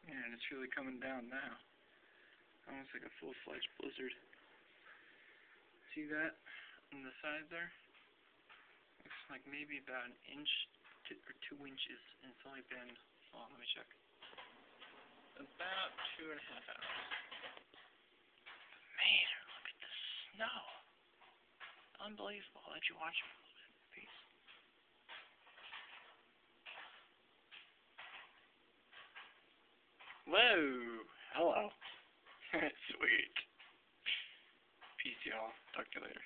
And it's really coming down now. Almost like a full-fledged blizzard. See that on the side there? Looks like maybe about an inch or 2 inches, and it's only been, hold on, let me check, about 2.5 hours. Man, look at the snow. Unbelievable. I'll let you watch it for a little bit. Peace. Whoa! Hello. Sweet. Peace, y'all. Talk to you later.